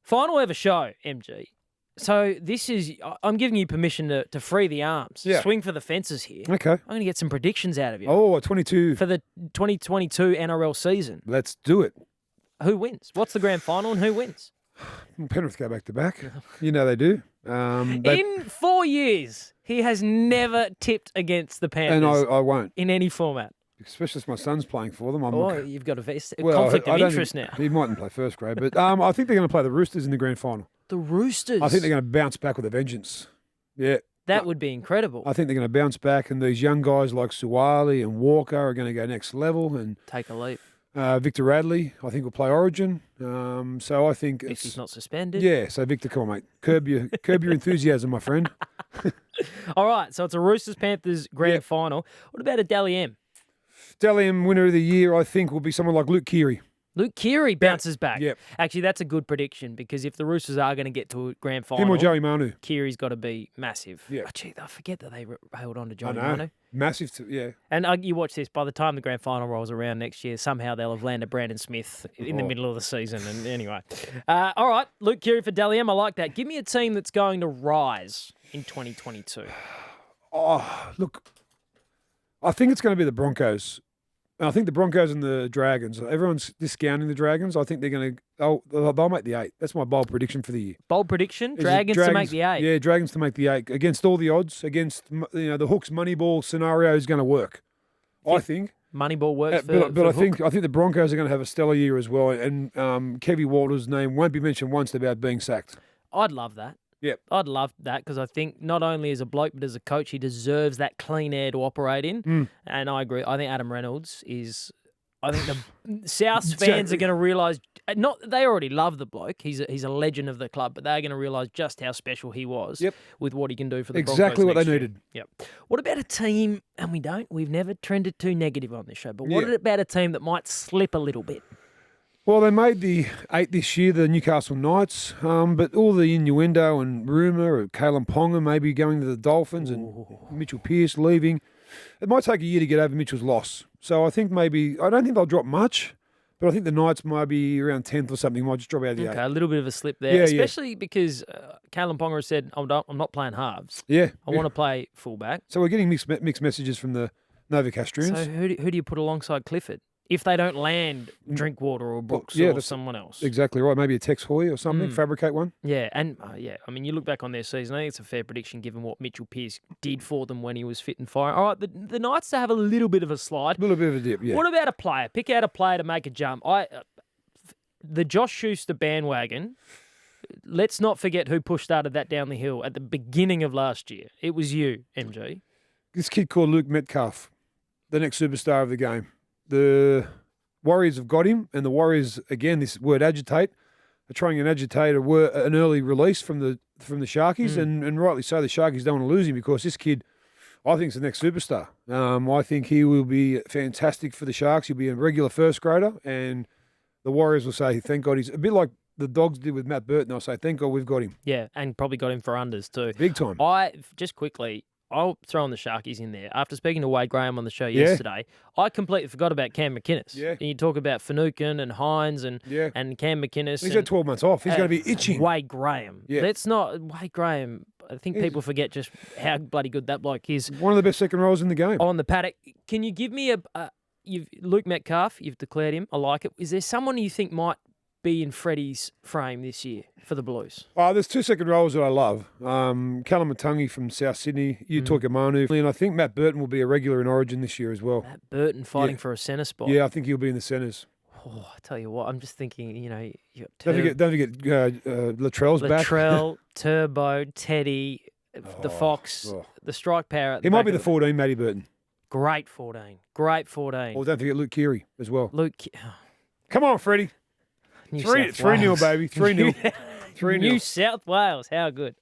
Final ever show, MG. So I'm giving you permission to free the arms, swing for the fences here. Okay. I'm going to get some predictions out of you. Oh, 22. For the 2022 NRL season. Let's do it. Who wins? What's the grand final and who wins? Penrith go back to back. You know they do. In 4 years, he has never tipped against the Panthers. And I won't. In any format. Especially if my son's playing for them. You've got a conflict of interest now. He mightn't play first grade, but I think they're going to play the Roosters in the grand final. The Roosters? I think they're going to bounce back with a vengeance. Yeah. That would be incredible. I think they're going to bounce back, and these young guys like Suwali and Walker are going to go next level. And take a leap. Victor Radley, I think, will play Origin. So I think Victor's not suspended. Yeah, so Victor, come on, mate. Curb your enthusiasm, my friend. All right, so it's a Roosters-Panthers grand final. What about a Dally M? Dally M winner of the year, I think, will be someone like Luke Keary. Luke Keary bounces back. Yep. Actually, that's a good prediction because if the Roosters are going to get to a grand final, him or Joey Manu, Keary's got to be massive. Yeah. Oh, gee, I forget that they held on to Joey I know. Manu. Massive, yeah. And you watch this, by the time the grand final rolls around next year, somehow they'll have landed Brandon Smith in the middle of the season. And anyway. All right, Luke Keary for Dally M. I like that. Give me a team that's going to rise in 2022. Oh, look, I think it's going to be the Broncos. I think the Broncos and the Dragons. Everyone's discounting the Dragons. I think they're going to. They'll make the 8. That's my bold prediction for the year. Bold prediction: Dragons to make the 8. Yeah, Dragons to make the 8 against all the odds. Against the Hooks Moneyball scenario is going to work. I think Moneyball works. But I think the Broncos are going to have a stellar year as well. And Kevy Walter's name won't be mentioned once about being sacked. I'd love that. Yep. I'd love that because I think not only as a bloke but as a coach, he deserves that clean air to operate in. And I agree. I think Adam Reynolds is. I think the South fans are going to realise. They already love the bloke. He's a legend of the club, but they're going to realise just how special he was. With what he can do for the Broncos. Exactly what they year. needed. Yep. What about a team? And we've never trended too negative on this show. But what about a team that might slip a little bit? Well, they made the 8 this year, the Newcastle Knights, but all the innuendo and rumour of Kalen Ponga maybe going to the Dolphins and Mitchell Pearce leaving. It might take a year to get over Mitchell's loss. So I think I don't think they'll drop much, but I think the Knights might be around 10th or something, might just drop out of the 8. Okay, a little bit of a slip there, especially because Kalen Ponga has said, I'm not playing halves. Yeah. I want to play fullback. So we're getting mixed messages from the Novocastrians. So who do you put alongside Clifford? If they don't land Drinkwater or Brooks or someone else. Exactly right. Maybe a Tex Hoy or something, fabricate one. Yeah, and I mean, you look back on their season, I think it's a fair prediction given what Mitchell Pearce did for them when he was fit and firing. All right, the Knights to have a little bit of a slide. A little bit of a dip, yeah. What about a player? Pick out a player to make a jump. The Josh Schuster bandwagon, let's not forget who started that down the hill at the beginning of last year. It was you, MG. This kid called Luke Metcalf, the next superstar of the game. The Warriors have got him, and the Warriors, again, this word agitate, are trying and agitate an early release from the Sharkies, and rightly so. The Sharkies don't want to lose him because this kid, I think, is the next superstar. I think he will be fantastic for the Sharks. He'll be a regular first grader, and the Warriors will say, thank God he's a bit like the Dogs did with Matt Burton. They'll say, thank God we've got him. Yeah, and probably got him for unders too. Big time. I'll throw in the Sharkies in there. After speaking to Wade Graham on the show yesterday, I completely forgot about Cam McInnes. Yeah. And you talk about Finucane and Hines and Cam McInnes. He's had 12 months off. He's going to be itching. Wade Graham. Yeah. Wade Graham, I think people forget just how bloody good that bloke is. One of the best second rows in the game. On the paddock. Can you give me Luke Metcalf, you've declared him. I like it. Is there someone you think might be in Freddie's frame this year for the Blues? There's 2 second rows that I love. Callum Matungi from South Sydney, Utoika Manu, and I think Matt Burton will be a regular in Origin this year as well. Matt Burton fighting for a centre spot. Yeah, I think he'll be in the centres. Oh, I tell you what, I'm just thinking, you got don't forget Latrell's back. Latrell, Turbo, Teddy, the Fox, the strike power. He might be the 14, Matty Burton. Great 14. Great 14. Or don't forget Luke Keary as well. Oh. Come on, Freddie. 3-0, baby. 3-0. 3-0. New South Wales. How good.